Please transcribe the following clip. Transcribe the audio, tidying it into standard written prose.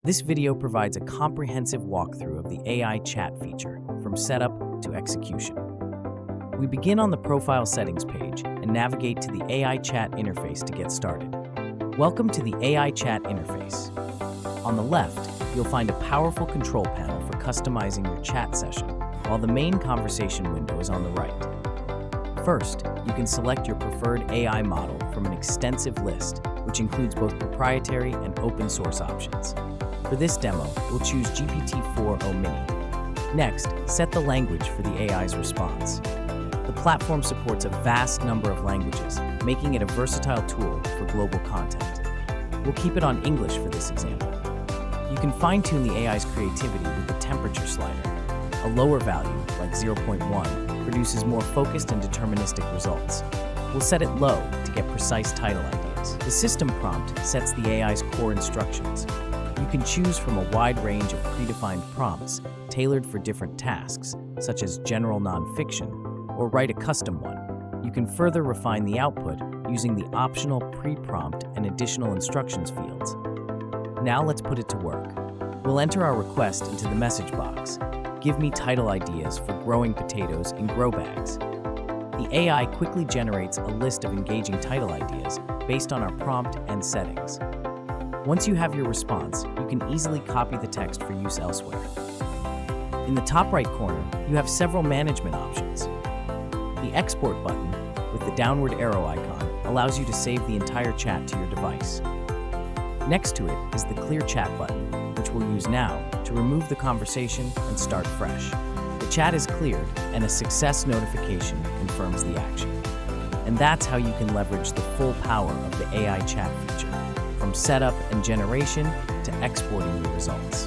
This video provides a comprehensive walkthrough of the AI chat feature, from setup to execution. We begin on the Profile Settings page and navigate to the AI chat interface to get started. Welcome to the AI chat interface. On the left, you'll find a powerful control panel for customizing your chat session, while the main conversation window is on the right. First, you can select your preferred AI model from an extensive list, which includes both proprietary and open source options. For this demo, we'll choose GPT-4o Mini. Next, set the language for the AI's response. The platform supports a vast number of languages, making it a versatile tool for global content. We'll keep it on English for this example. You can fine-tune the AI's creativity with the temperature slider. A lower value, like 0.1, produces more focused and deterministic results. We'll set it low to get precise title ideas. The system prompt sets the AI's core instructions. You can choose from a wide range of predefined prompts tailored for different tasks, such as general nonfiction, or write a custom one. You can further refine the output using the optional pre-prompt and additional instructions fields. Now let's put it to work. We'll enter our request into the message box. Give me title ideas for growing potatoes in grow bags. The AI quickly generates a list of engaging title ideas based on our prompt and settings. Once you have your response, you can easily copy the text for use elsewhere. In the top right corner, you have several management options. The export button, with the downward arrow icon, allows you to save the entire chat to your device. Next to it is the clear chat button, which we'll use now to remove the conversation and start fresh. The chat is cleared, and a success notification confirms the action. And that's how you can leverage the full power of the AI chat feature, from setup and generation to exporting your results.